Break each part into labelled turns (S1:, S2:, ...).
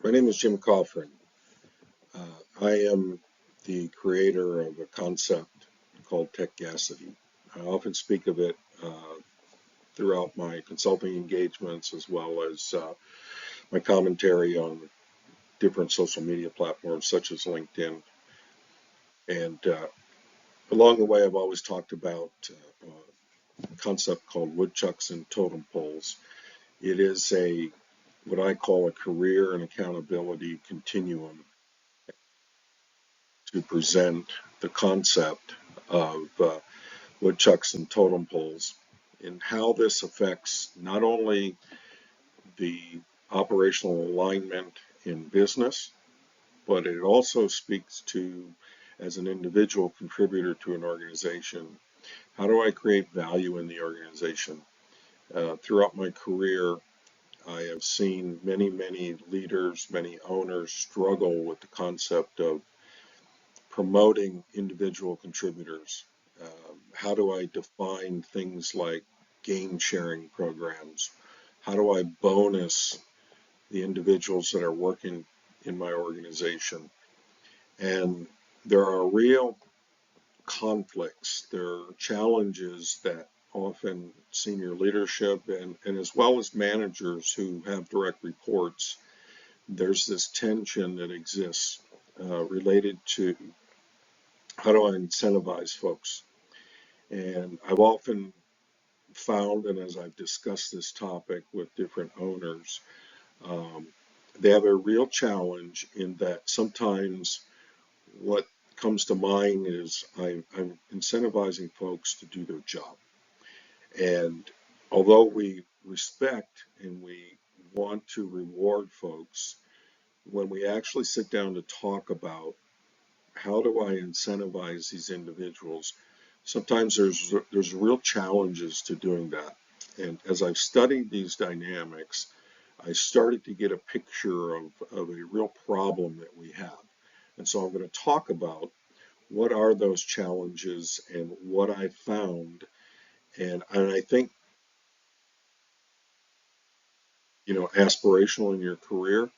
S1: My name is Jim Coffrin. I am the creator of a concept called techgacity. I often speak of it throughout my consulting engagements as well as my commentary on different social media platforms such as LinkedIn. And along the way, I've always talked about a concept called woodchucks and totem poles. It is what I call a career and accountability continuum to present the concept of woodchucks and totem poles and how this affects not only the operational alignment in business, but it also speaks to, as an individual contributor to an organization, how do I create value in the organization? Throughout my career, I have seen many leaders, many owners struggle with the concept of promoting individual contributors. How do I define things like gain sharing programs? How do I bonus the individuals that are working in my organization? And there are real conflicts, there are challenges that often senior leadership and as well as managers who have direct reports, there's this tension that exists related to how do I incentivize folks? And I've often found, and as I've discussed this topic with different owners, um, they have a real challenge in that sometimes what comes to mind is I'm incentivizing folks to do their job. And although we respect and we want to reward folks, when we actually sit down to talk about how do I incentivize these individuals, sometimes there's real challenges to doing that. And as I've studied these dynamics, I started to get a picture of a real problem that we have. And so I'm going to talk about what are those challenges and what I found. And I think, aspirational in your career,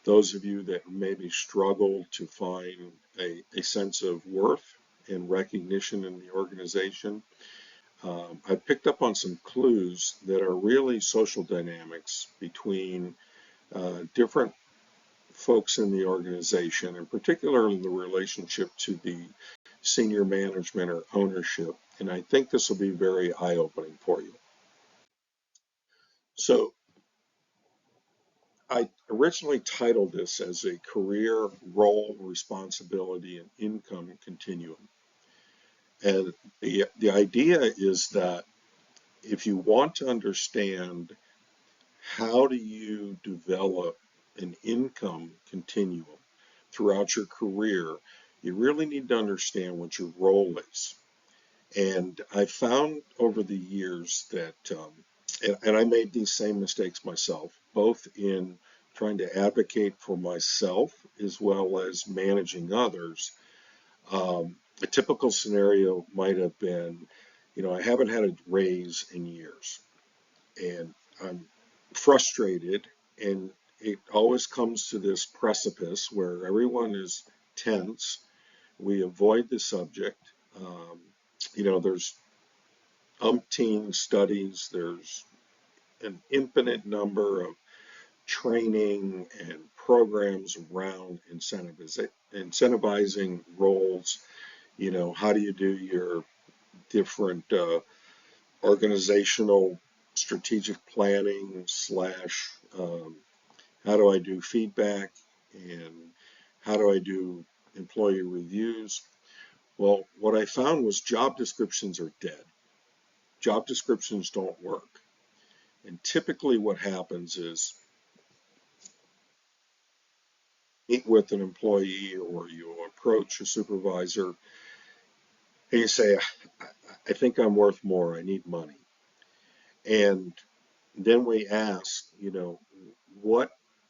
S1: those of you that maybe struggle to find a sense of worth and recognition in the organization, I picked up on some clues that are really social dynamics between different folks in the organization, and particularly the relationship to the senior management or ownership. And I think this will be very eye-opening for you. So I originally titled this as a career, role, responsibility, and income continuum. And the idea is that if you want to understand how do you develop an income continuum throughout your career, you really need to understand what your role is. And I found over the years that, and I made these same mistakes myself, both in trying to advocate for myself as well as managing others. A typical scenario might have been, I haven't had a raise in years, and I'm frustrated, and it always comes to this precipice where everyone is tense. We avoid the subject. Um, there's umpteen studies, there's an infinite number of training and programs around incentivizing roles. How do you do your different organizational strategic planning slash how do I do feedback and how do I do employee reviews? Well, what I found was job descriptions are dead. Job descriptions don't work. And typically what happens is meet with an employee or you approach a supervisor and you say, I think I'm worth more. I need money. And then we ask, what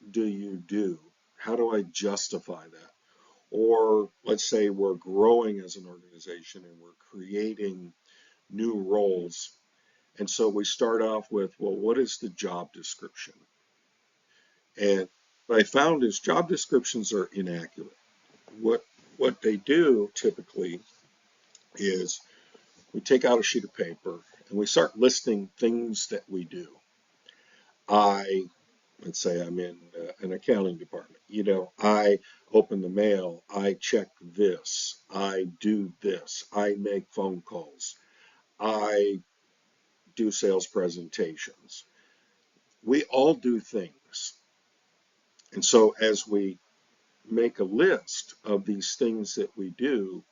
S1: do you do? How do I justify that? Or let's say we're growing as an organization and we're creating new roles. And so we start off with, well, what is the job description? And what I found is job descriptions are inaccurate. What what they do typically is we take out a sheet of paper and we start listing things that we do. I, let's say I'm in an accounting department. I open the mail, I check this, I do this, I make phone calls, I do sales presentations. We all do things. And so as we make a list of these things that we do,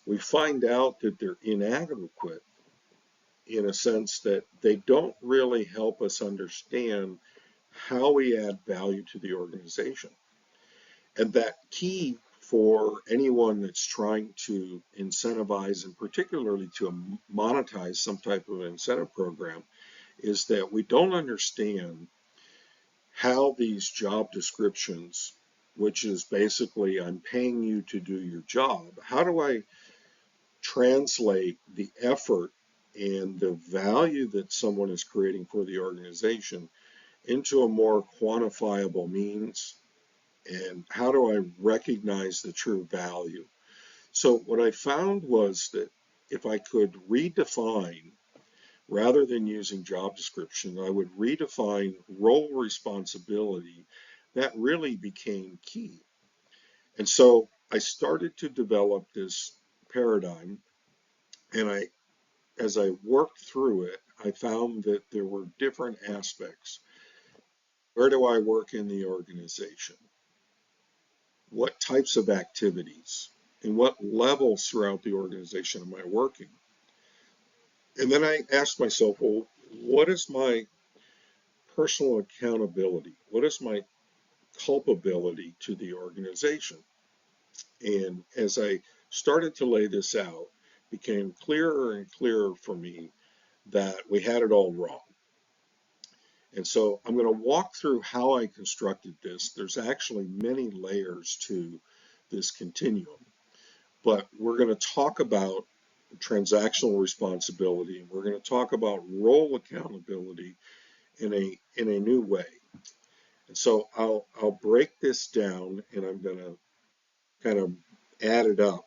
S1: we find out that they're inadequate in a sense that they don't really help us understand how we add value to the organization. And that key for anyone that's trying to incentivize and particularly to monetize some type of incentive program is that we don't understand how these job descriptions, which is basically I'm paying you to do your job, how do I translate the effort and the value that someone is creating for the organization into a more quantifiable means? And how do I recognize the true value? So what I found was that if I could redefine, rather than using job description, I would redefine role responsibility. That really became key. And so I started to develop this paradigm, and as I worked through it, I found that there were different aspects. Where do I work in the organization? What types of activities and what levels throughout the organization am I working? And then I asked myself, well, what is my personal accountability? What is my culpability to the organization? And as I started to lay this out, it became clearer and clearer for me that we had it all wrong. And so I'm going to walk through how I constructed this. There's actually many layers to this continuum, but we're going to talk about transactional responsibility, and we're going to talk about role accountability in a new way. And so I'll break this down, and I'm going to kind of add it up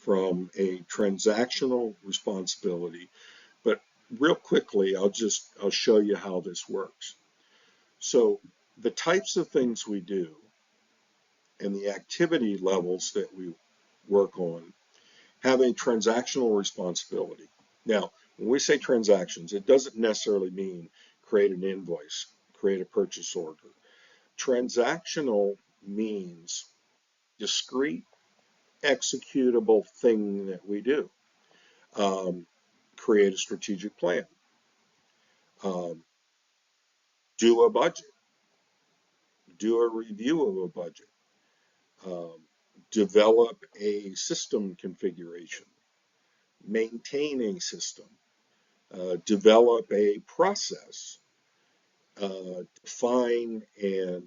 S1: from a transactional responsibility. But real quickly, I'll show you how this works. So the types of things we do and the activity levels that we work on have a transactional responsibility. Now, when we say transactions, it doesn't necessarily mean create an invoice, create a purchase order. Transactional means discrete, executable thing that we do. Um, Create a strategic plan, um, do a budget, do a review of a budget, um, develop a system configuration, maintain a system, develop a process, define and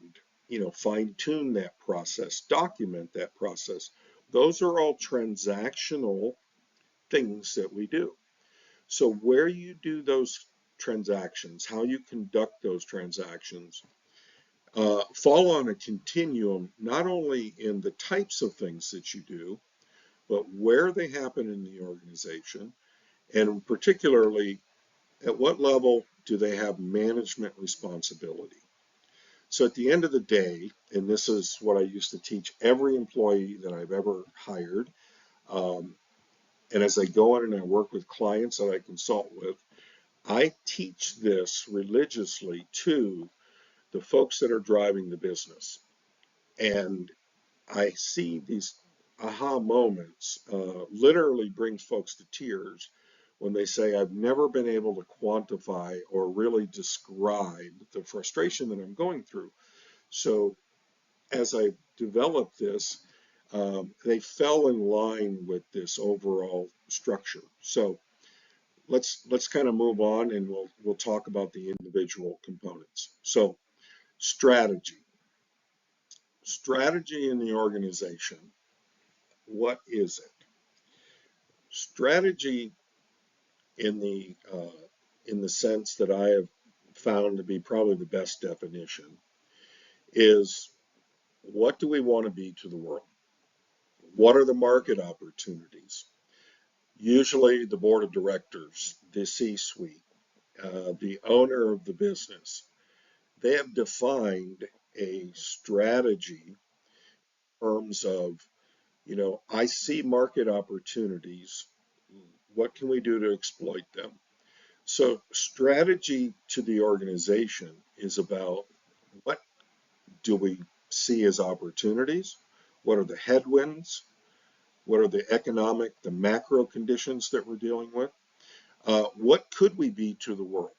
S1: fine tune that process, document that process. Those are all transactional things that we do. So where you do those transactions, how you conduct those transactions, fall on a continuum, not only in the types of things that you do, but where they happen in the organization, and particularly at what level do they have management responsibility. So at the end of the day, and this is what I used to teach every employee that I've ever hired, um, and as I go in and I work with clients that I consult with, I teach this religiously to the folks that are driving the business. And I see these aha moments literally brings folks to tears when they say, I've never been able to quantify or really describe the frustration that I'm going through. So as I developed this, they fell in line with this overall structure. So let's kind of move on, and we'll talk about the individual components. So strategy. Strategy in the organization. What is it? Strategy in the sense that I have found to be probably the best definition is what do we want to be to the world? What are the market opportunities? Usually the board of directors, the C-suite, the owner of the business, they have defined a strategy in terms of, I see market opportunities. What can we do to exploit them? So strategy to the organization is about what do we see as opportunities? What are the headwinds? What are the economic, the macro conditions that we're dealing with? What could we be to the world?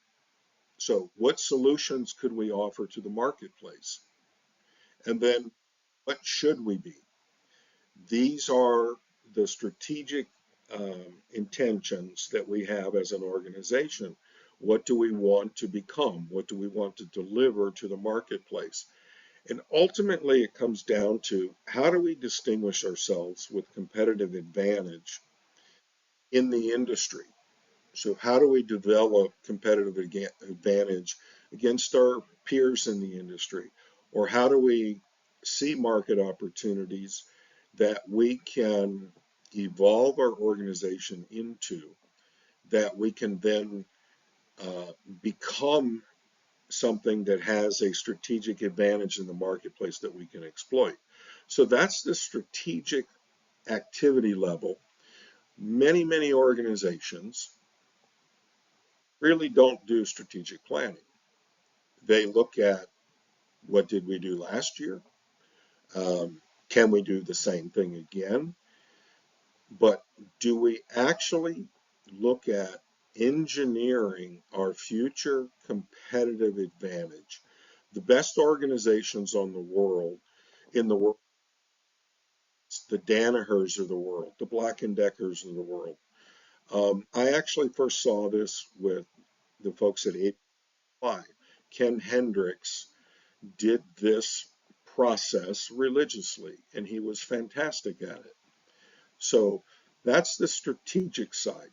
S1: So what solutions could we offer to the marketplace? And then what should we be? These are the strategic intentions that we have as an organization. What do we want to become? What do we want to deliver to the marketplace? And ultimately, it comes down to how do we distinguish ourselves with competitive advantage in the industry? So, how do we develop competitive advantage against our peers in the industry? Or how do we see market opportunities that we can evolve our organization into, that we can then become something that has a strategic advantage in the marketplace that we can exploit? So that's the strategic activity level. Many organizations really don't do strategic planning. They look at what did we do last year? Can we do the same thing again? But do we actually look at engineering our future competitive advantage? The best organizations in the world, the Danahers of the world, the Black and Deckers of the world. I actually first saw this with the folks at 85. Ken Hendricks did this process religiously, and he was fantastic at it. So that's the strategic side.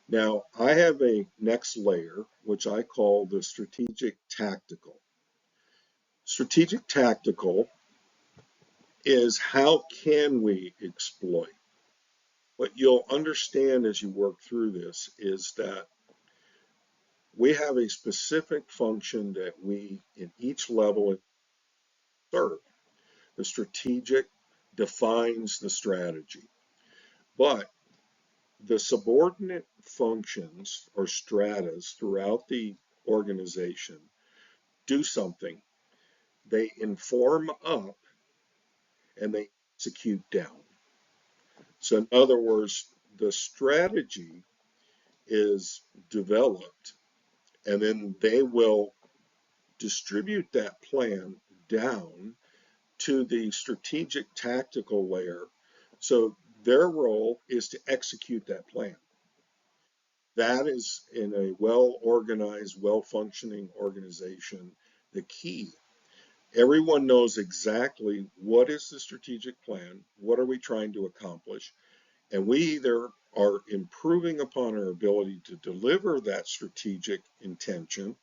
S1: Now, I have a next layer, which I call the strategic tactical. Strategic tactical is how can we exploit? What you'll understand as you work through this is that we have a specific function that we, in each level, serve. The strategic defines the strategy, but the subordinate functions or stratas throughout the organization do something. They inform up and they execute down. So in other words, the strategy is developed and then they will distribute that plan down to the strategic tactical layer. So their role is to execute that plan. That is, in a well-organized, well-functioning organization, the key. Everyone knows exactly what is the strategic plan, what are we trying to accomplish, and we either are improving upon our ability to deliver that strategic intention,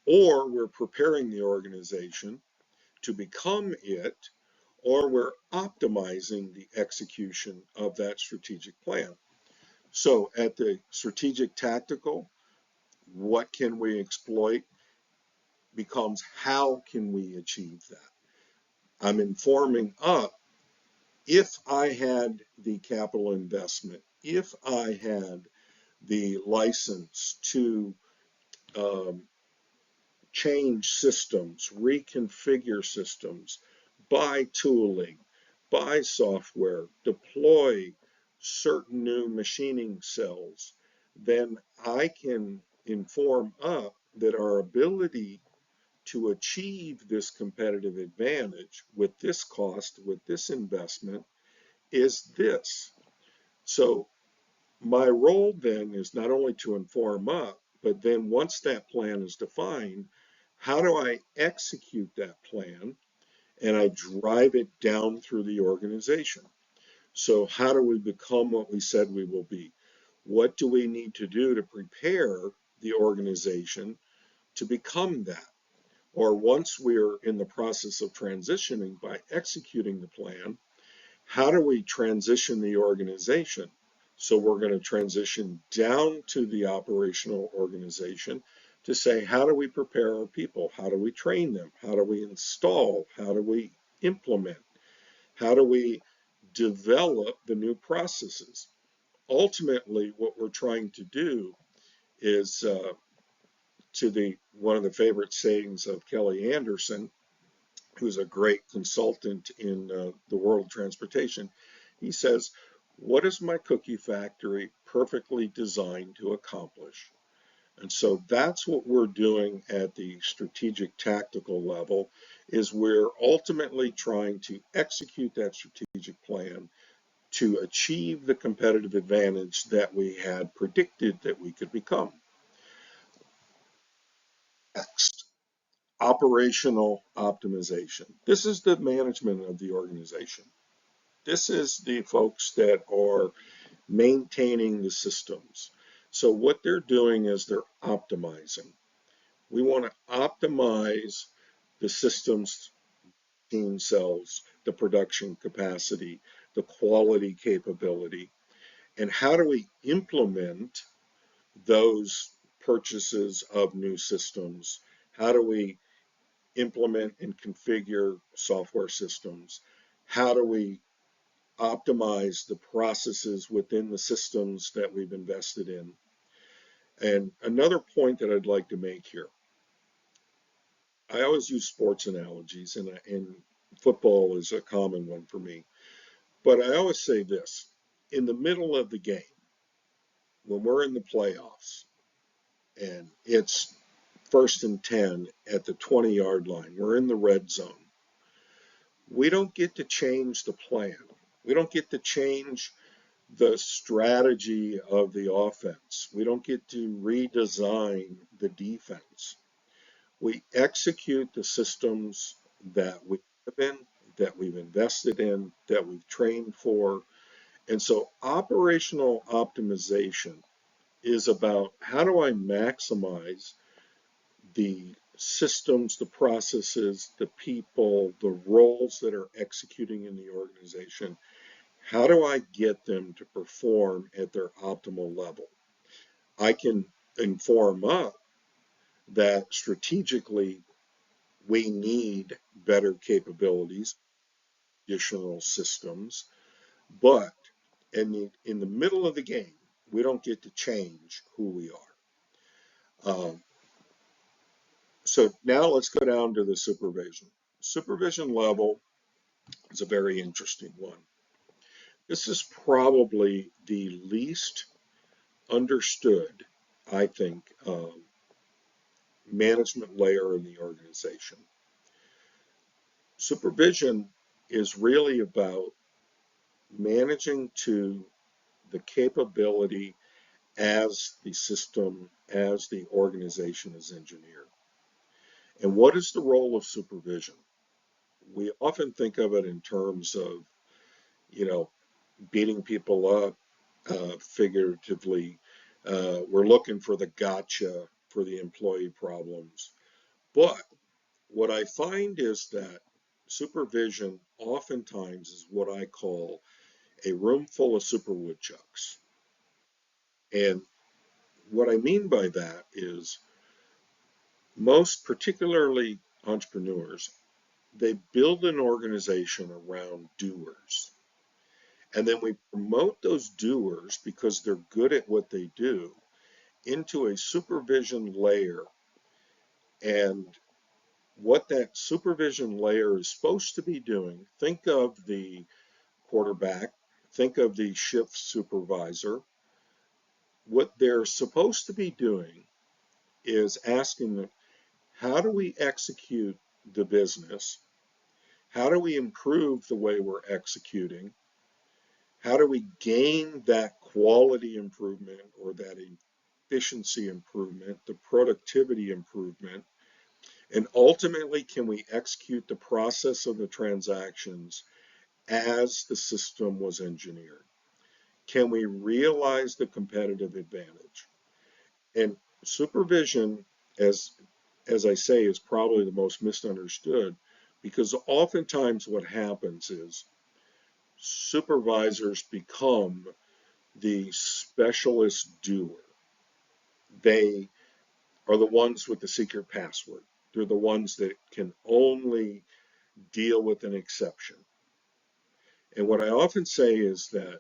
S1: or we're preparing the organization to become it, or we're optimizing the execution of that strategic plan. So at the strategic tactical, what can we exploit becomes how can we achieve that? I'm informing up if I had the capital investment, if I had the license to change systems, reconfigure systems, buy tooling, buy software, deploy certain new machining cells, then I can inform up that our ability to achieve this competitive advantage with this cost, with this investment, is this. So my role then is not only to inform up, but then once that plan is defined, how do I execute that plan? And I drive it down through the organization. So how do we become what we said we will be? What do we need to do to prepare the organization to become that? Or once we're in the process of transitioning by executing the plan, how do we transition the organization? So we're going to transition down to the operational organization to say, how do we prepare our people? How do we train them? How do we install? How do we implement? How do we develop the new processes? Ultimately, what we're trying to do is to the one of the favorite sayings of Kelly Anderson, who's a great consultant in the world of transportation. He says, what is my cookie factory perfectly designed to accomplish? And so that's what we're doing at the strategic tactical level, is we're ultimately trying to execute that strategic plan to achieve the competitive advantage that we had predicted that we could become. Next, operational optimization. This is the management of the organization. This is the folks that are maintaining the systems. So what they're doing is they're optimizing. We want to optimize the systems, team cells, the production capacity, the quality capability, and how do we implement those purchases of new systems? How do we implement and configure software systems? How do we optimize the processes within the systems that we've invested in? And another point that I'd like to make here, I always use sports analogies, and football is a common one for me. But I always say this, in the middle of the game, when we're in the playoffs and it's 1st and 10 at the 20-yard line, we're in the red zone. We don't get to change the plan. We don't get to change the strategy of the offense. We don't get to redesign the defense. We execute the systems that we have in, that we've invested in, that we've trained for. And so operational optimization is about how do I maximize the systems, the processes, the people, the roles that are executing in the organization. How do I get them to perform at their optimal level? I can inform up that strategically we need better capabilities, additional systems, but in the middle of the game, we don't get to change who we are. So now let's go down to the supervision. Supervision level is a very interesting one. This is probably the least understood, I think, management layer in the organization. Supervision is really about managing to the capability as the system, as the organization is engineered. And what is the role of supervision? We often think of it in terms of, you know, beating people up, figuratively. We're looking for the gotcha for the employee problems. But what I find is that supervision oftentimes is what I call a room full of super woodchucks. And what I mean by that is most, particularly entrepreneurs, they build an organization around doers. And then we promote those doers because they're good at what they do into a supervision layer. And what that supervision layer is supposed to be doing, think of the quarterback, think of the shift supervisor. What they're supposed to be doing is asking them, how do we execute the business? How do we improve the way we're executing? How do we gain that quality improvement or that efficiency improvement, the productivity improvement? And ultimately, can we execute the process of the transactions as the system was engineered? Can we realize the competitive advantage? And supervision, as as I say, is probably the most misunderstood, because oftentimes what happens is supervisors become the specialist doer. They are the ones with the secret password. They're the ones that can only deal with an exception. And what I often say is that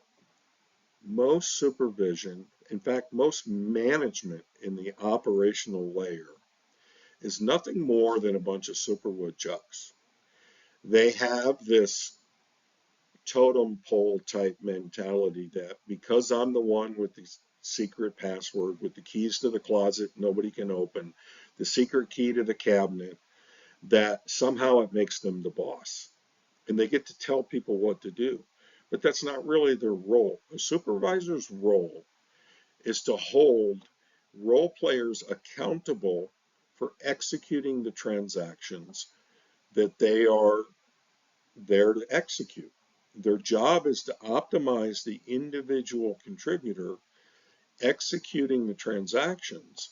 S1: most supervision, in fact, most management in the operational layer, is nothing more than a bunch of super woodchucks. They have this totem pole type mentality that because I'm the one with the secret password, with the keys to the closet nobody can open, the secret key to the cabinet, that somehow it makes them the boss. And they get to tell people what to do. But that's not really their role. A supervisor's role is to hold role players accountable for executing the transactions that they are there to execute. Their job is to optimize the individual contributor executing the transactions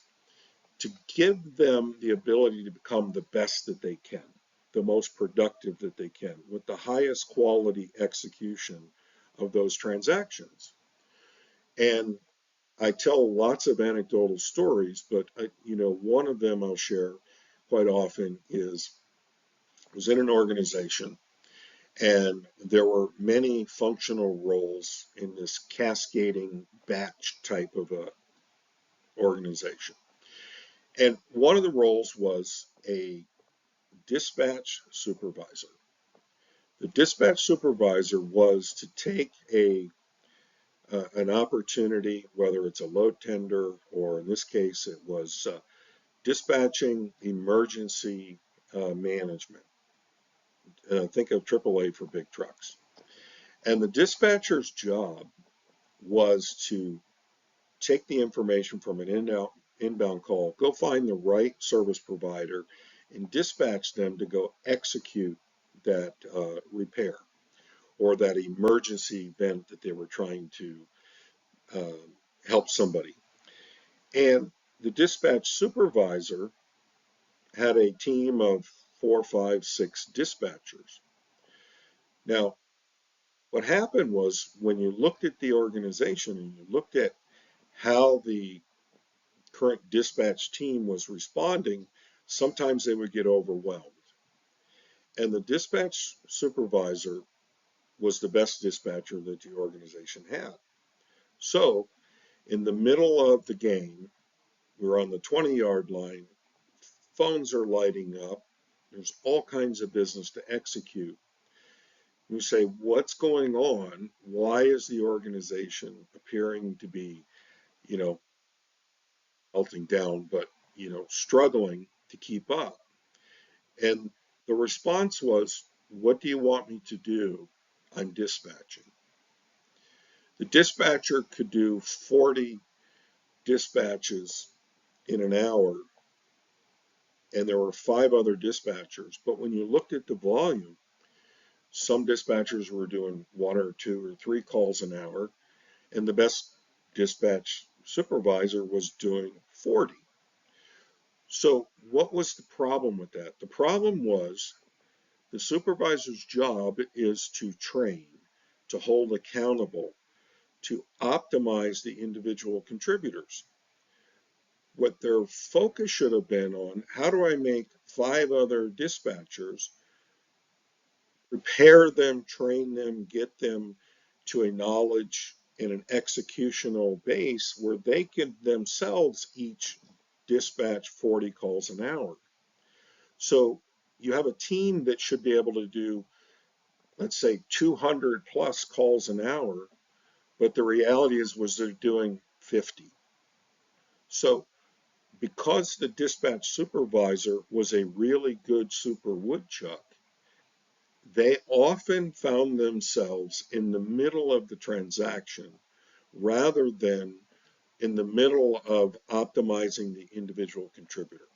S1: to give them the ability to become the best that they can, the most productive that they can, with the highest quality execution of those transactions. And I tell lots of anecdotal stories, but one of them I'll share quite often is I was in an organization and there were many functional roles in this cascading batch type of a organization. And one of the roles was a dispatch supervisor. The dispatch supervisor was to take an opportunity, whether it's a load tender or in this case it was dispatching emergency management. Think of AAA for big trucks. And the dispatcher's job was to take the information from an inbound call, go find the right service provider, and dispatch them to go execute that repair or that emergency event that they were trying to uh, help somebody. And the dispatch supervisor had a team of 4, 5, 6 dispatchers. Now, what happened was when you looked at the organization and you looked at how the current dispatch team was responding, sometimes they would get overwhelmed. And the dispatch supervisor was the best dispatcher that the organization had. So, in the middle of the game, we're on the 20-yard line, phones are lighting up, there's all kinds of business to execute. You say, what's going on? Why is the organization appearing to be, you know, melting down, but, struggling to keep up? And the response was, what do you want me to do? I'm dispatching. The dispatcher could do 40 dispatches in an hour, and there were 5 other dispatchers. But when you looked at the volume, some dispatchers were doing 1 or 2 or 3 calls an hour, and the best dispatch supervisor was doing 40. So what was the problem with that? The problem was the supervisor's job is to train, to hold accountable, to optimize the individual contributors. What their focus should have been on, how do I make 5 other dispatchers, prepare them, train them, get them to a knowledge and an executional base where they can themselves each dispatch 40 calls an hour. So you have a team that should be able to do, let's say, 200 plus calls an hour, but the reality was they're doing 50. So because the dispatch supervisor was a really good super woodchuck, they often found themselves in the middle of the transaction rather than in the middle of optimizing the individual contributor.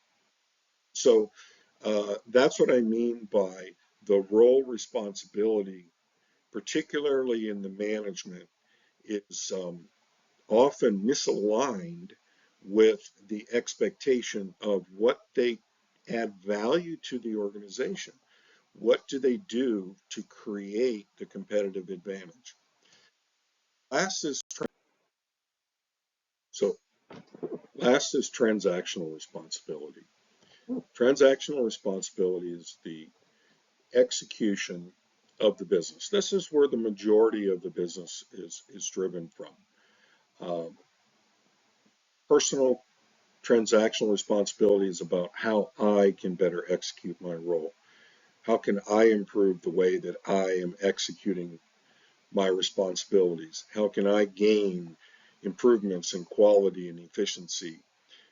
S1: So that's what I mean by the role responsibility, particularly in the management, is often misaligned with the expectation of what they add value to the organization? What do they do to create the competitive advantage? Last is so last is transactional responsibility. Transactional responsibility is the execution of the business. This is where the majority of the business is driven from. Um, Personal transactional responsibility is about how I can better execute my role. How can I improve the way that I am executing my responsibilities? How can I gain improvements in quality and efficiency?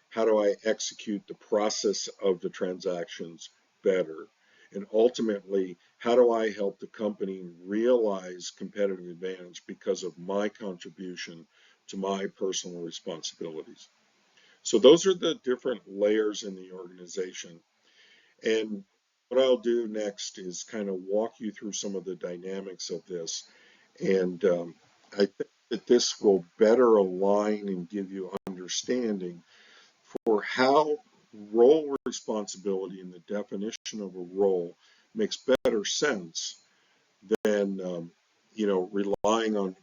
S1: How do I execute the process of the transactions better? And ultimately, how do I help the company realize competitive advantage because of my contribution to my personal responsibilities? So those are the different layers in the organization. And what I'll do next is kind of walk you through some of the dynamics of this. And I think that this will better align and give you understanding for how role responsibility and the definition of a role makes better sense than relying on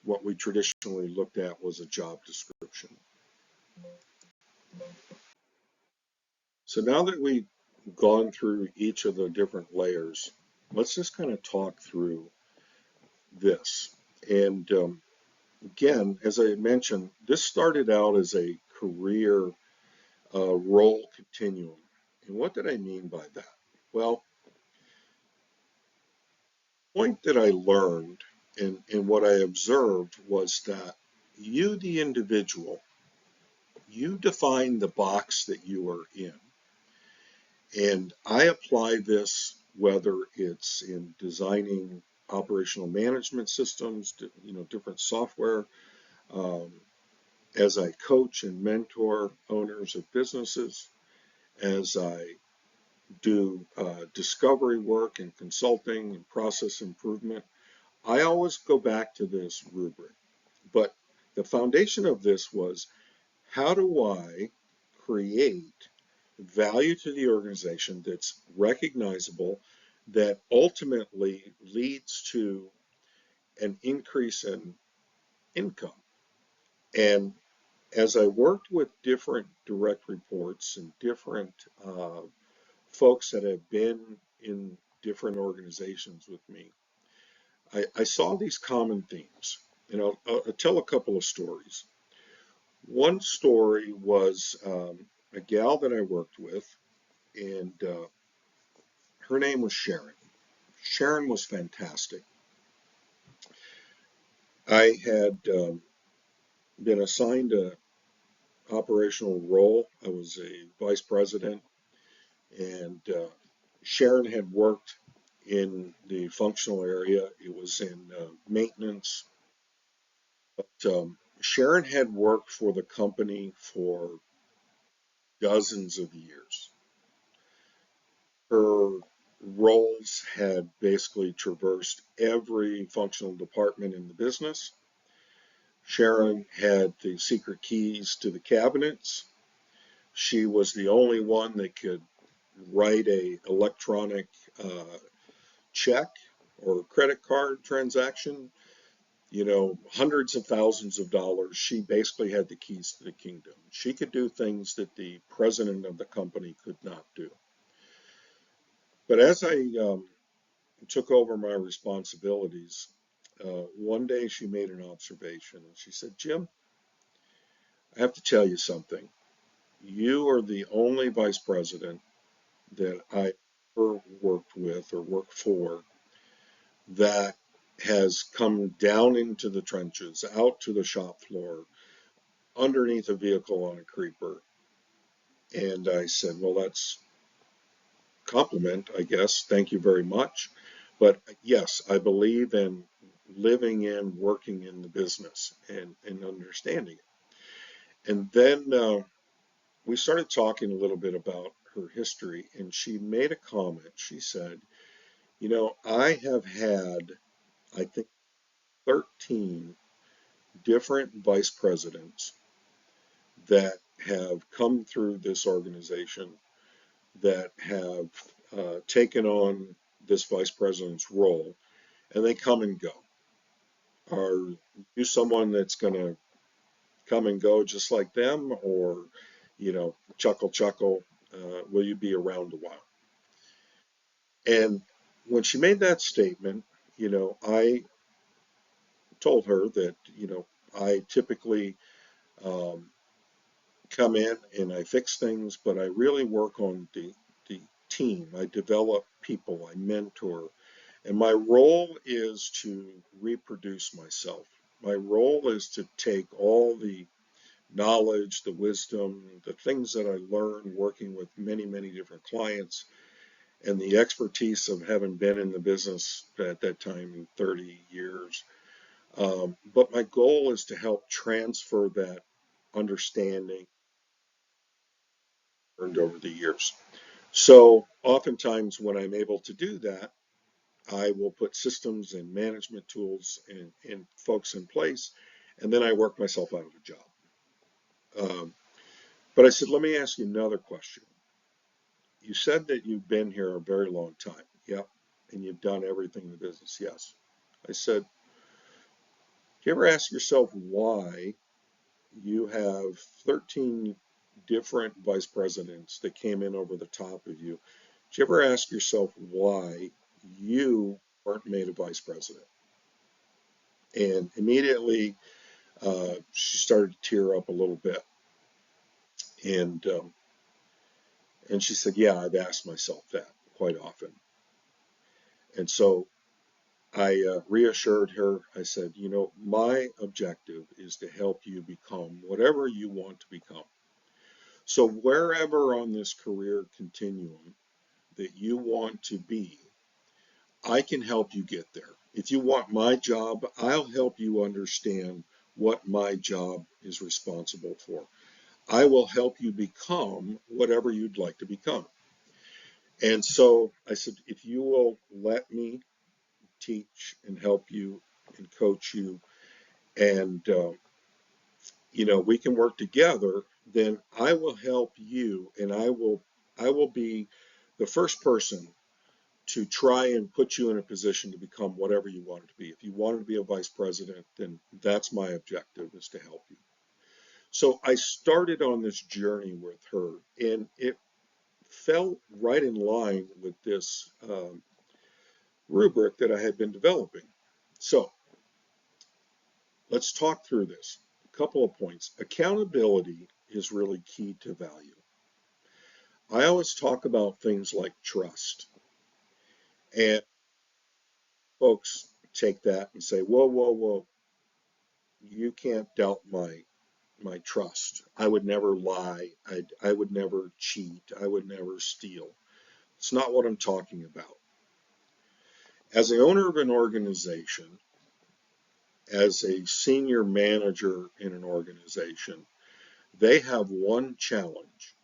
S1: what we traditionally looked at was a job description. So now that we've gone through each of the different layers, let's just kind of talk through this. And again, as I mentioned, this started out as a career role continuum. And what did I mean by that? Well, the point that I learned and what I observed was that you, the individual, you define the box that you are in. And I apply this whether it's in designing operational management systems, different software, um, as I coach and mentor owners of businesses, as I do discovery work and consulting and process improvement. I always go back to this rubric. But the foundation of this was, how do I create value to the organization that's recognizable, that ultimately leads to an increase in income? And as I worked with different direct reports and different folks that have been in different organizations with me, I saw these common themes. And I'll tell a couple of stories. One story was a gal that I worked with, and her name was Sharon. Sharon was fantastic. I had been assigned an operational role. I was a vice president, and Sharon had worked in the functional area. It was in maintenance. But Sharon had worked for the company for dozens of years. Her roles had basically traversed every functional department in the business. Sharon had the secret keys to the cabinets. She was the only one that could write a electronic check or credit card transaction, hundreds of thousands of dollars. She basically had the keys to the kingdom. She could do things that the president of the company could not do. But as I took over my responsibilities, one day she made an observation and she said, "Jim, I have to tell you something. You are the only vice president that I ever worked with or worked for that has come down into the trenches, out to the shop floor, underneath a vehicle on a creeper." And I said, "Well, that's a compliment, I guess. Thank you very much. But yes, I believe in living in, working in the business and understanding it." And then we started talking a little bit about her history, and she made a comment. She said, I have had, I think, 13 different vice presidents that have come through this organization that have taken on this vice president's role, and they come and go. Are you someone that's going to come and go just like them, or, chuckle, chuckle, will you be around a while? And when she made that statement, I told her that, I typically um, come in and I fix things, but I really work on the team. I develop people, I mentor, and my role is to reproduce myself. My role is to take all the knowledge, the wisdom, the things that I learned working with many, many different clients, and the expertise of having been in the business at that time 30 years. But my goal is to help transfer that understanding earned over the years. So oftentimes when I'm able to do that, I will put systems and management tools and folks in place, and then I work myself out of a job. Um, but I said, let me ask you another question. You said that you've been here a very long time. Yep. And you've done everything in the business. Yes. I said, do you ever ask yourself why you have 13 different vice presidents that came in over the top of you? Did you ever ask yourself why you weren't made a vice president? And immediately she started to tear up a little bit. And, um, and she said, yeah, I've asked myself that quite often. And so I reassured her. I said, my objective is to help you become whatever you want to become. So wherever on this career continuum that you want to be, I can help you get there. If you want my job, I'll help you understand what my job is responsible for. I will help you become whatever you'd like to become. And so I said, if you will let me teach and help you and coach you, and we can work together, then I will help you, and I will be the first person to try and put you in a position to become whatever you want it to be. If you wanted to be a vice president, then that's my objective, is to help you. So I started on this journey with her, and it fell right in line with this rubric that I had been developing. So let's talk through this. A couple of points. Accountability is really key to value. I always talk about things like trust, and folks take that and say, whoa, whoa, whoa, you can't doubt my trust. I would never lie. I would never cheat. I would never steal. It's not what I'm talking about. As the owner of an organization, as a senior manager in an organization, they have one challenge.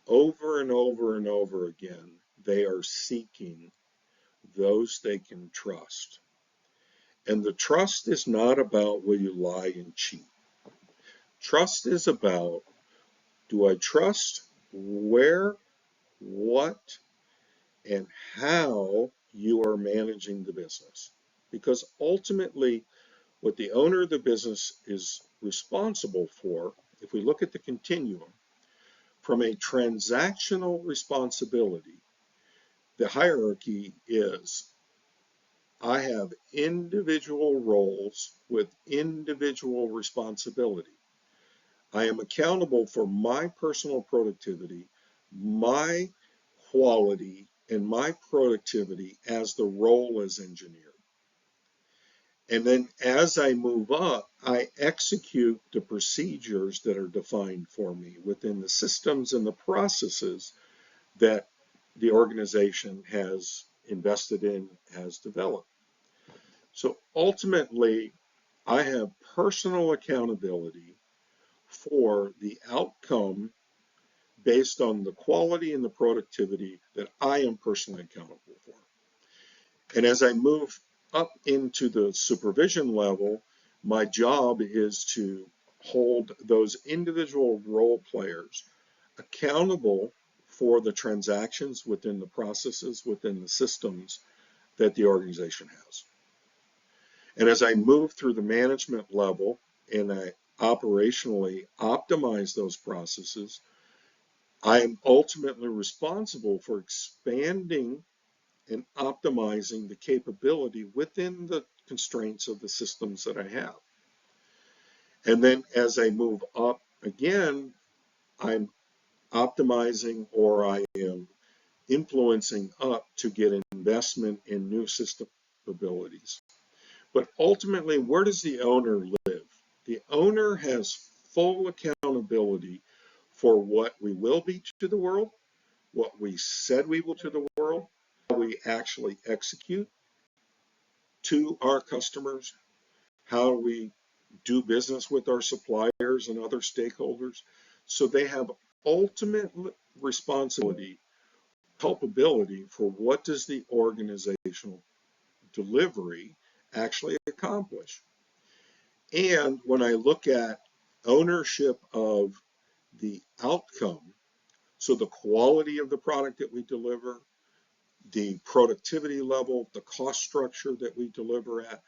S1: Over and over and over again, they are seeking those they can trust. And the trust is not about will you lie and cheat. Trust is about, do I trust where, what, and how you are managing the business? Because ultimately, what the owner of the business is responsible for, if we look at the continuum, from a transactional responsibility, the hierarchy is I have individual roles with individual responsibility. I am accountable for my personal productivity, my quality, and my productivity as the role is engineered. And then as I move up, I execute the procedures that are defined for me within the systems and the processes that the organization has invested in, has developed. So ultimately, I have personal accountability for the outcome based on the quality and the productivity that I am personally accountable for. And as I move up into the supervision level, my job is to hold those individual role players accountable for the transactions within the processes, within the systems that the organization has. And as I move through the management level and I operationally optimize those processes, I am ultimately responsible for expanding and optimizing the capability within the constraints of the systems that I have. And then as I move up again, I'm optimizing or I am influencing up to get investment in new system capabilities. But ultimately, where does the owner live? The owner has full accountability for what we will be to the world, what we said we will to the world, how we actually execute to our customers, how we do business with our suppliers and other stakeholders. So they have ultimate responsibility, culpability for what does the organizational delivery actually accomplish. And when I look at ownership of the outcome, so the quality of the product that we deliver, the productivity level, the cost structure that we deliver at,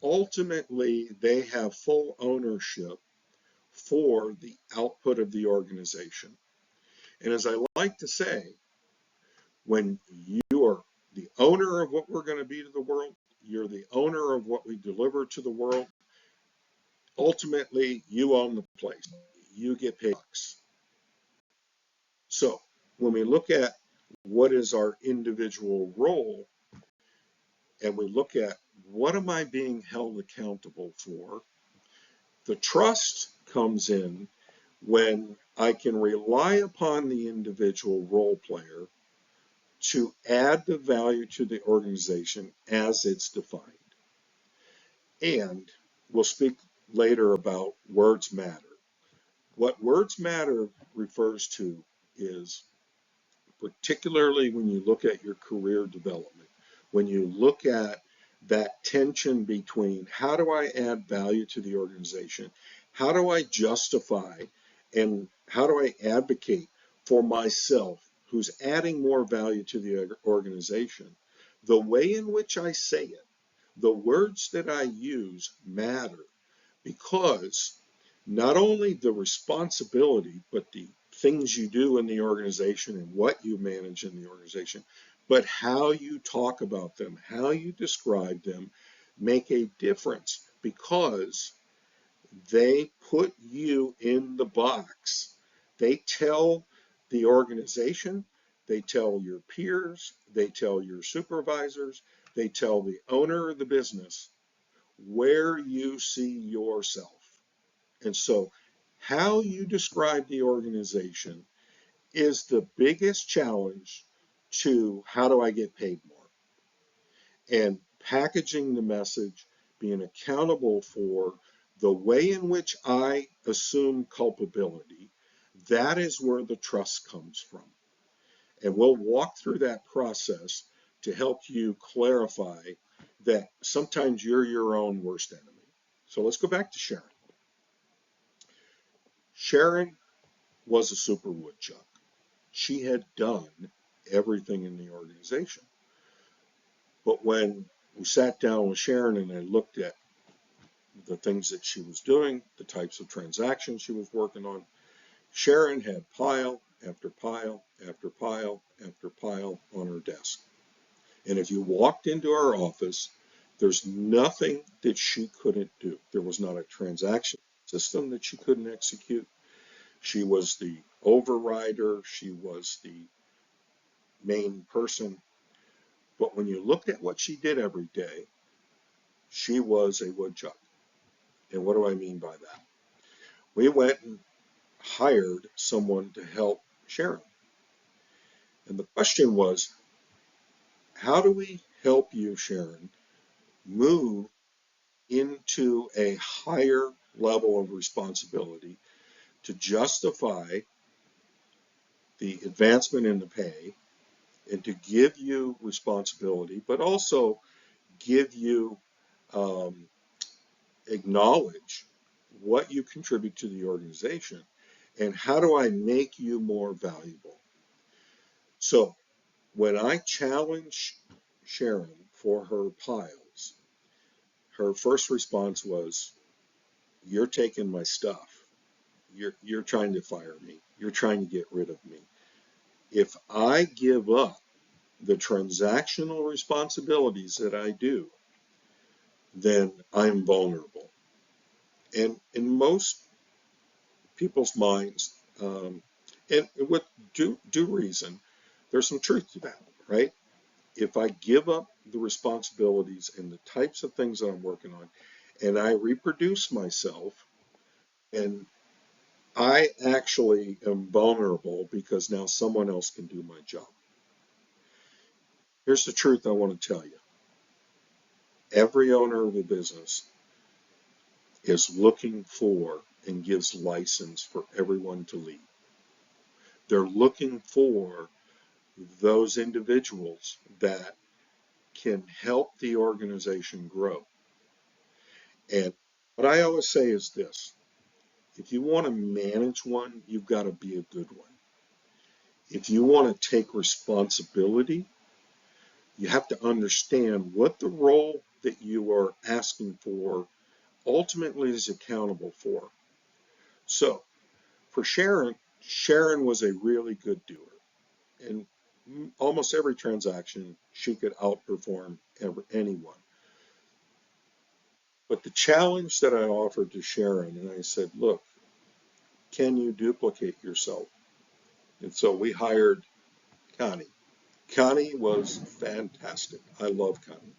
S1: ultimately they have full ownership for the output of the organization. And as I like to say, when you are the owner of what we're going to be to the world, you're the owner of what we deliver to the world, ultimately you own the place. You get paid. So when we look at what is our individual role and we look at what am I being held accountable for, the trust comes in when I can rely upon the individual role player to add the value to the organization as it's defined. And we'll speak later about words matter. What words matter refers to is, particularly when you look at your career development, when you look at that tension between how do I add value to the organization, how do I justify and how do I advocate for myself who's adding more value to the organization, the way in which I say it, the words that I use matter, because not only the responsibility, but the things you do in the organization and what you manage in the organization, but how you talk about them, how you describe them, make a difference because they put you in the box. They tell the organization, they tell your peers, they tell your supervisors, they tell the owner of the business where you see yourself. And so how you describe the organization is the biggest challenge to how do I get paid more? And packaging the message, being accountable for the way in which I assume culpability, that is where the trust comes from. And we'll walk through that process to help you clarify that sometimes you're your own worst enemy. So let's go back to Sharon. Sharon was a super woodchuck. She had done everything in the organization. But when we sat down with Sharon and I looked at the things that she was doing, the types of transactions she was working on, Sharon had pile after pile after pile after pile on her desk. And if you walked into our office, there's nothing that she couldn't do. There was not a transaction system that she couldn't execute. She was the overrider. She was the main person. But when you looked at what she did every day, she was a woodchuck. And what do I mean by that? We went and hired someone to help Sharon. And the question was, how do we help you, Sharon, move into a higher level of responsibility to justify the advancement in the pay and to give you responsibility, but also give you acknowledge what you contribute to the organization and how do I make you more valuable? So when I challenged Sharon for her piles, her first response was, "You're taking my stuff. You're trying to fire me. You're trying to get rid of me. If I give up the transactional responsibilities that I do, then I'm vulnerable." And in most people's minds, and with due reason, there's some truth to that, right? If I give up the responsibilities and the types of things that I'm working on, and I reproduce myself, and I actually am vulnerable because now someone else can do my job. Here's the truth I want to tell you. Every owner of a business is looking for and gives license for everyone to lead. They're looking for those individuals that can help the organization grow. And what I always say is this: if you want to manage one, you've got to be a good one. If you want to take responsibility, you have to understand what the role that you are asking for ultimately is accountable for. So for Sharon, Sharon was a really good doer. In almost every transaction, she could outperform anyone. But the challenge that I offered to Sharon, and I said, look, can you duplicate yourself? And so we hired Connie. Connie was fantastic. I love Connie.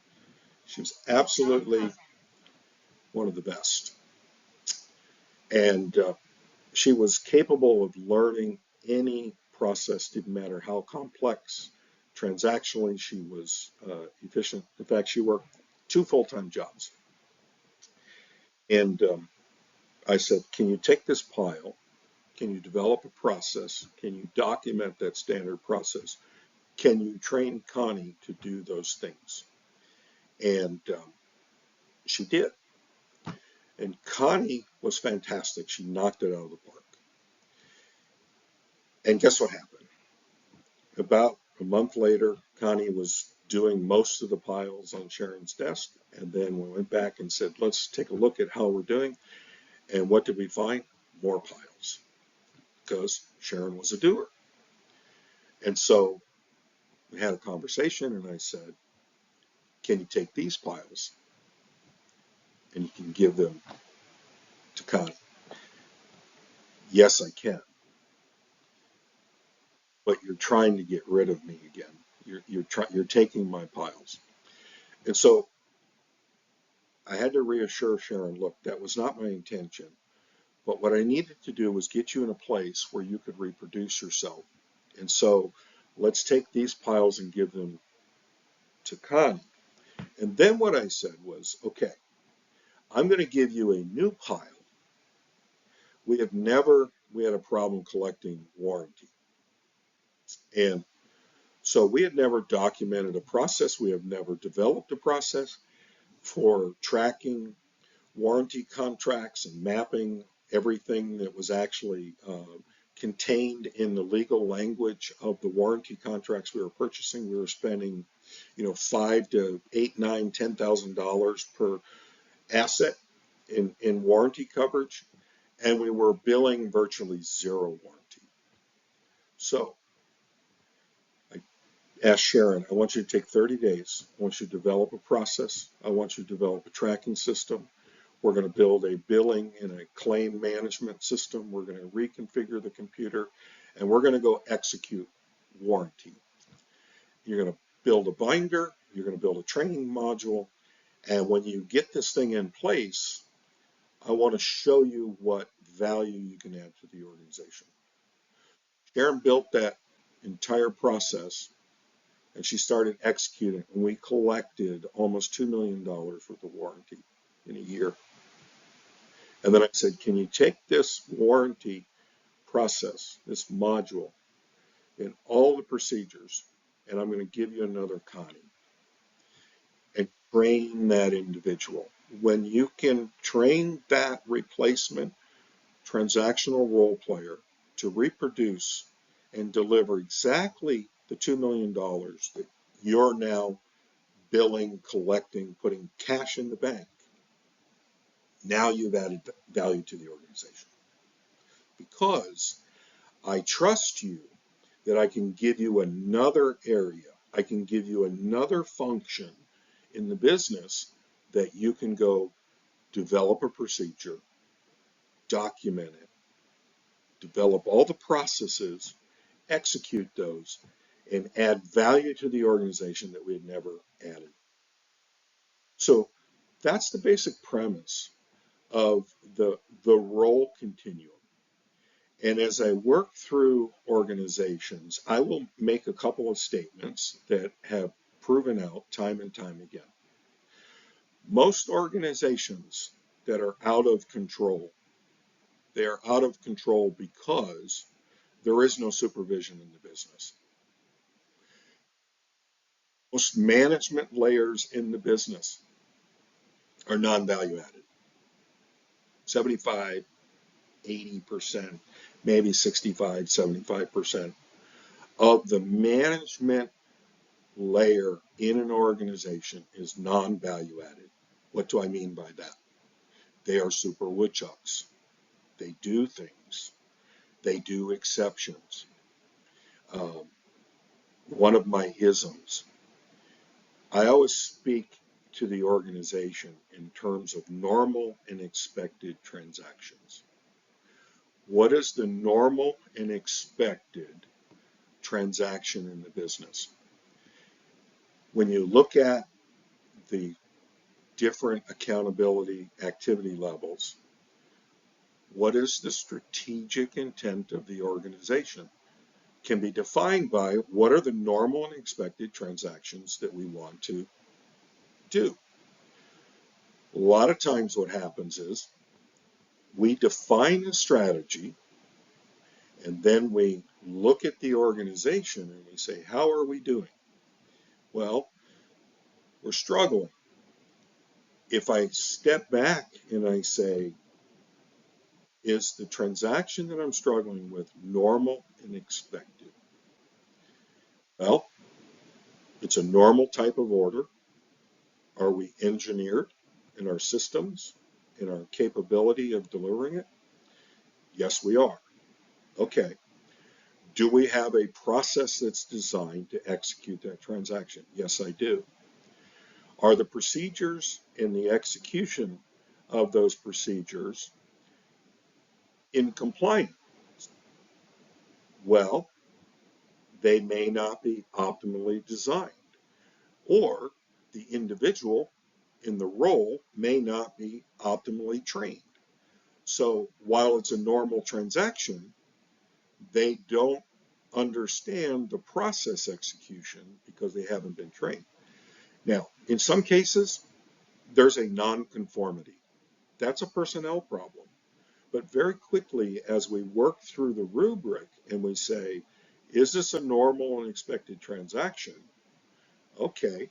S1: She was absolutely one of the best. And she was capable of learning any process, didn't matter how complex. Transactionally, she was efficient. In fact, she worked 2 full-time jobs. And I said, can you take this pile? Can you develop a process? Can you document that standard process? Can you train Connie to do those things? And she did. And Connie was fantastic. She knocked it out of the park. And guess what happened? About a month later, Connie was doing most of the piles on Sharon's desk. And then we went back and said, let's take a look at how we're doing. And what did we find? More piles, because Sharon was a doer. And so we had a conversation, and I said, can you take these piles and you can give them to Connie? Yes, I can. But you're trying to get rid of me again. You're taking my piles. And so I had to reassure Sharon, look, that was not my intention. But what I needed to do was get you in a place where you could reproduce yourself. And so let's take these piles and give them to Connie. And then what I said was, okay, I'm going to give you a new pile. We had a problem collecting warranty. And so we had never documented a process. We have never developed a process for tracking warranty contracts and mapping everything that was actually contained in the legal language of the warranty contracts we were purchasing. We were spending, $5 to $8, $9, $10,000 per asset in warranty coverage, and we were billing virtually zero warranty. So I asked Sharon, I want you to take 30 days. I want you to develop a process. I want you to develop a tracking system. We're going to build a billing and a claim management system. We're going to reconfigure the computer, and we're going to go execute warranty. You're going to build a binder. You're going to build a training module. And when you get this thing in place, I want to show you what value you can add to the organization. Sharon built that entire process, and she started executing, and we collected almost $2 million worth of warranty in a year. And then I said, can you take this warranty process, this module, and all the procedures, and I'm going to give you another Connie, and train that individual. When you can train that replacement transactional role player to reproduce and deliver exactly the $2 million that you're now billing, collecting, putting cash in the bank, now you've added value to the organization. Because I trust you that I can give you another area, I can give you another function in the business that you can go develop a procedure, document it, develop all the processes, execute those, and add value to the organization that we had never added. So that's the basic premise of the role continuum. And as I work through organizations, I will make a couple of statements that have proven out time and time again. Most organizations that are out of control, they are out of control because there is no supervision in the business. Most management layers in the business are non-value added. 75, 80%, maybe 65, 75% of the management layer in an organization is non-value added. What do I mean by that? They are super woodchucks. They do things. They do exceptions. One of my isms, I always speak to the organization in terms of normal and expected transactions. What is the normal and expected transaction in the business? When you look at the different accountability activity levels, what is the strategic intent of the organization? Can be defined by what are the normal and expected transactions that we want to do. A lot of times what happens is we define a strategy and then we look at the organization and we say, how are we doing? Well, we're struggling. If I step back and I say, is the transaction that I'm struggling with normal and expected? Well, it's a normal type of order. Are we engineered in our systems, in our capability of delivering it? Yes, we are. Okay. Do we have a process that's designed to execute that transaction? Yes, I do. Are the procedures and the execution of those procedures in compliance? Well, they may not be optimally designed, or the individual in the role may not be optimally trained. So while it's a normal transaction, they don't understand the process execution because they haven't been trained. Now, in some cases, there's a non-conformity. That's a personnel problem. But very quickly, as we work through the rubric and we say, is this a normal and expected transaction? Okay,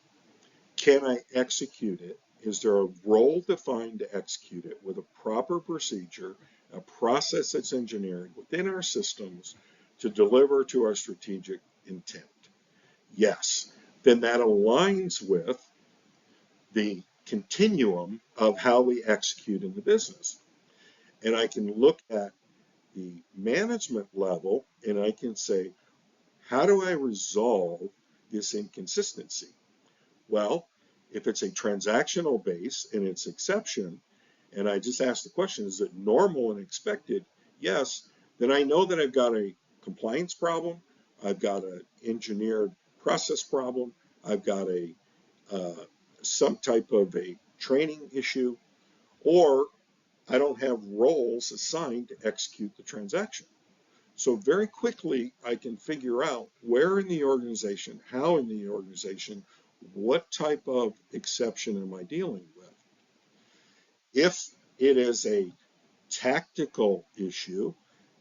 S1: can I execute it? Is there a role defined to execute it with a proper procedure, a process that's engineered within our systems to deliver to our strategic intent? Yes. Then that aligns with the continuum of how we execute in the business. And I can look at the management level and I can say, how do I resolve this inconsistency? Well, if it's a transactional base and it's exception, and I just ask the question, is it normal and expected? Yes, then I know that I've got a compliance problem, I've got an engineered process problem, I've got a some type of a training issue, or I don't have roles assigned to execute the transaction. So very quickly, I can figure out where in the organization, how in the organization, what type of exception am I dealing with? If it is a tactical issue,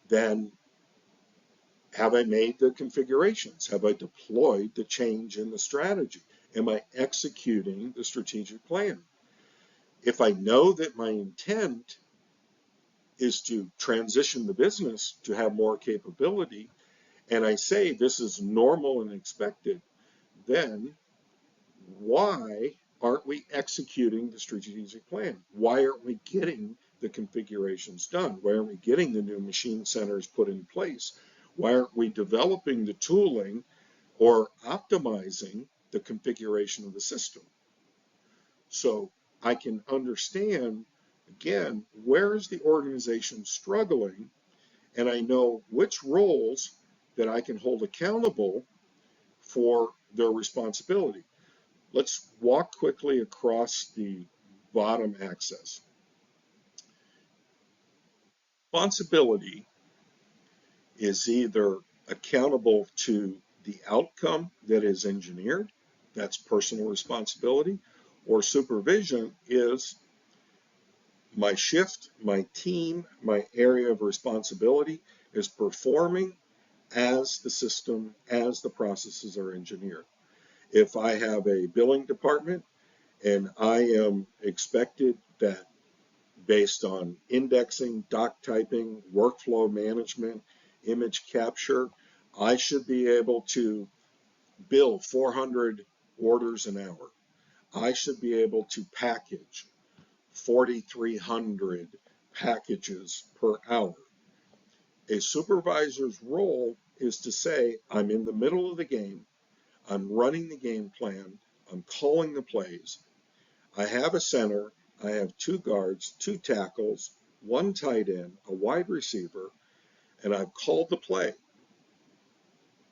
S1: then have I made the configurations? Have I deployed the change in the strategy? Am I executing the strategic plan? If I know that my intent is to transition the business to have more capability, and I say this is normal and expected, then why aren't we executing the strategic plan? Why aren't we getting the configurations done? Why aren't we getting the new machine centers put in place? Why aren't we developing the tooling or optimizing the configuration of the system? So I can understand, again, where is the organization struggling, and I know which roles that I can hold accountable for their responsibility. Let's walk quickly across the bottom axis. Responsibility is either accountable to the outcome that is engineered, that's personal responsibility, or supervision is my shift, my team, my area of responsibility is performing as the system, as the processes are engineered. If I have a billing department and I am expected that based on indexing, doc typing, workflow management, image capture, I should be able to bill 400 orders an hour. I should be able to package 4,300 packages per hour. A supervisor's role is to say, I'm in the middle of the game, I'm running the game plan, I'm calling the plays, I have a center, I have 2 guards, 2 tackles, 1 tight end, a wide receiver, and I've called the play.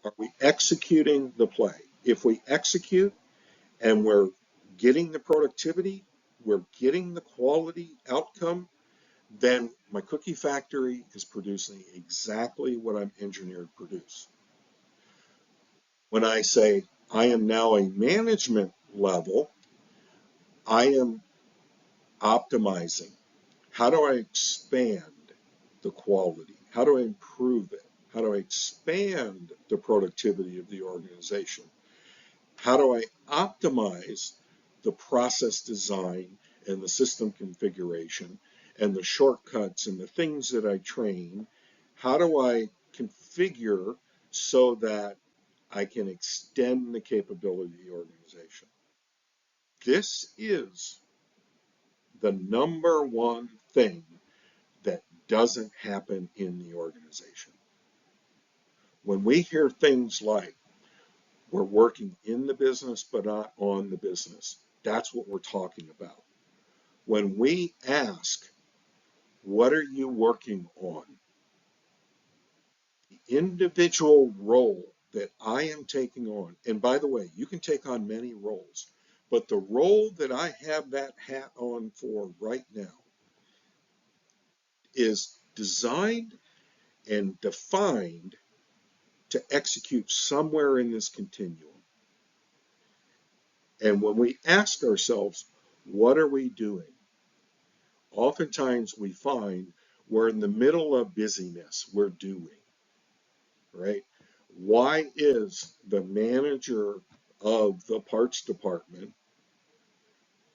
S1: Are we executing the play? If we execute and we're getting the productivity, we're getting the quality outcome, then my cookie factory is producing exactly what I'm engineered to produce. When I say I am now a management level, I am optimizing. How do I expand the quality? How do I improve it? How do I expand the productivity of the organization? How do I optimize the process design and the system configuration and the shortcuts and the things that I train? How do I configure so that I can extend the capability of the organization? This is the number one thing that doesn't happen in the organization. When we hear things like, we're working in the business but not on the business, that's what we're talking about. When we ask, what are you working on? The individual role that I am taking on, and by the way, you can take on many roles, but the role that I have that hat on for right now is designed and defined to execute somewhere in this continuum. And when we ask ourselves, what are we doing? Oftentimes we find we're in the middle of busyness, we're doing, right? Why is the manager of the parts department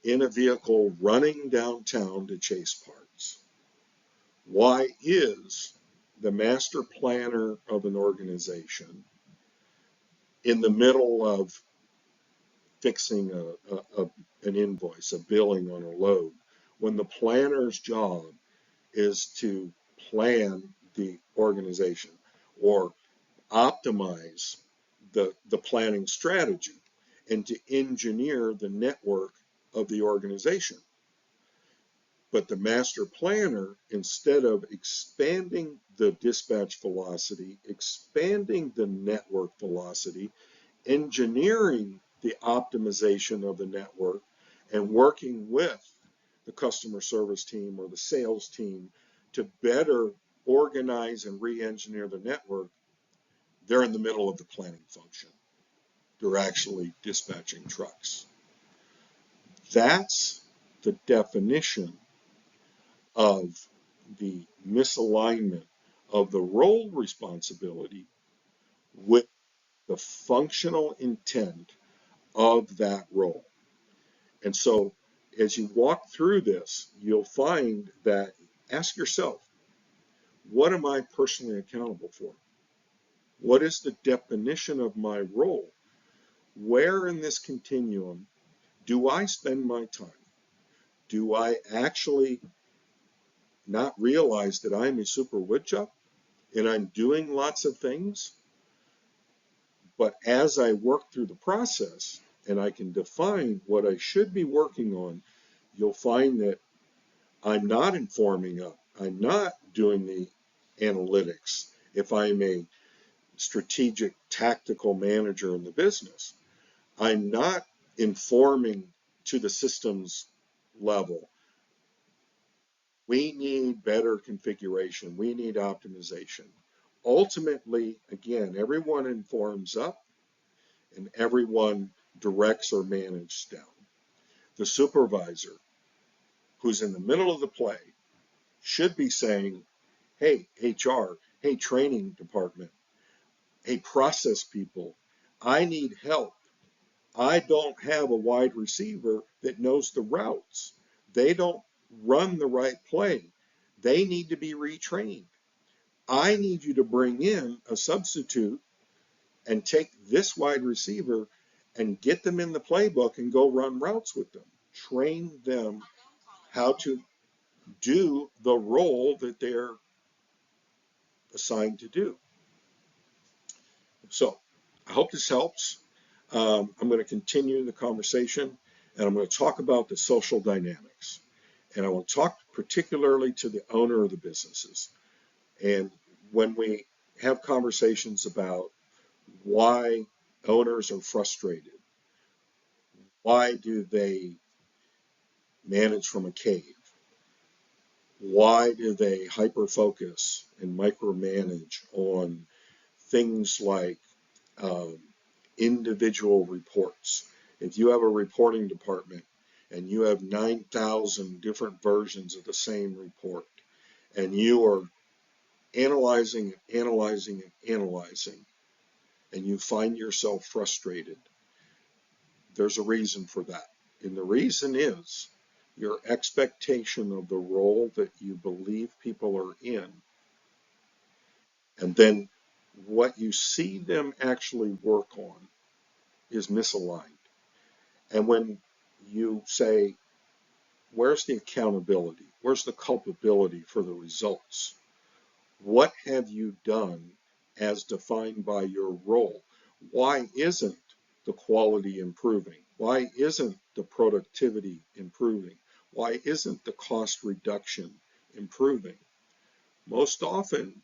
S1: in a vehicle running downtown to chase parts? Why is the master planner of an organization in the middle of fixing an invoice, a billing on a load, when the planner's job is to plan the organization or optimize the planning strategy and to engineer the network of the organization? But the master planner, instead of expanding the dispatch velocity, expanding the network velocity, engineering the optimization of the network, and working with the customer service team or the sales team to better organize and re-engineer the network, they're in the middle of the planning function. They're actually dispatching trucks. That's the definition of the misalignment of the role responsibility with the functional intent of that role. And so as you walk through this, you'll find that, ask yourself, what am I personally accountable for? What is the definition of my role? Where in this continuum do I spend my time? Do I actually not realize that I'm a super woodchuck and I'm doing lots of things? But as I work through the process and I can define what I should be working on, you'll find that I'm not informing up. I'm not doing the analytics if I'm a strategic tactical manager in the business. I'm not informing to the systems level. We need better configuration. We need optimization. Ultimately, again, everyone informs up and everyone directs or manages down. The supervisor who's in the middle of the play should be saying, hey, HR, hey, training department, hey, process people, I need help. I don't have a wide receiver that knows the routes. They don't run the right play. They need to be retrained. I need you to bring in a substitute and take this wide receiver and get them in the playbook and go run routes with them. Train them how to do the role that they're assigned to do. So I hope this helps. I'm going to continue the conversation and I'm going to talk about the social dynamics. And I will talk particularly to the owner of the businesses. And when we have conversations about why owners are frustrated, why do they manage from a cave? Why do they hyper-focus and micromanage on things like individual reports? If you have a reporting department and you have 9,000 different versions of the same report, and you are analyzing and analyzing and analyzing, and you find yourself frustrated, there's a reason for that. And the reason is your expectation of the role that you believe people are in, and then what you see them actually work on is misaligned. And when you say, where's the accountability? Where's the culpability for the results? What have you done as defined by your role? Why isn't the quality improving? Why isn't the productivity improving? Why isn't the cost reduction improving? Most often,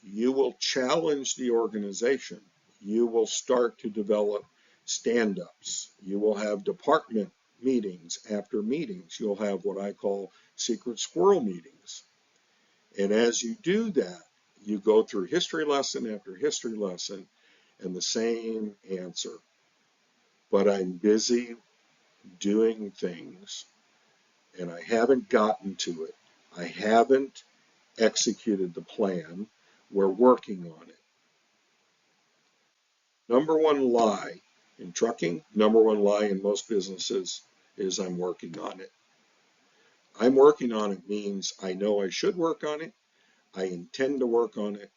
S1: you will challenge the organization. You will start to develop stand-ups. You will have department meetings after meetings. You'll have what I call secret squirrel meetings. And as you do that, you go through history lesson after history lesson and the same answer. But I'm busy doing things and I haven't gotten to it. I haven't executed the plan. We're working on it. Number one lie in trucking, number one lie in most businesses is I'm working on it. I'm working on it means I know I should work on it. I intend to work on it,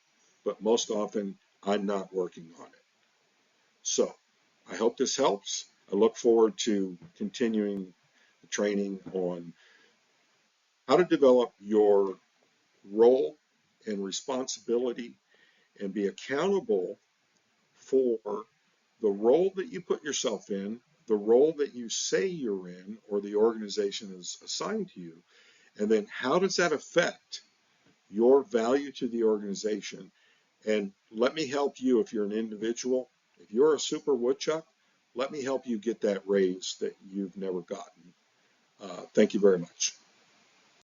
S1: but most often I'm not working on it. So I hope this helps. I look forward to continuing the training on how to develop your role and responsibility and be accountable for the role that you put yourself in, the role that you say you're in, or the organization is assigned to you, and then how does that affect your value to the organization? And let me help you if you're an individual. If you're a super woodchuck, let me help you get that raise that you've never gotten. Thank you very much.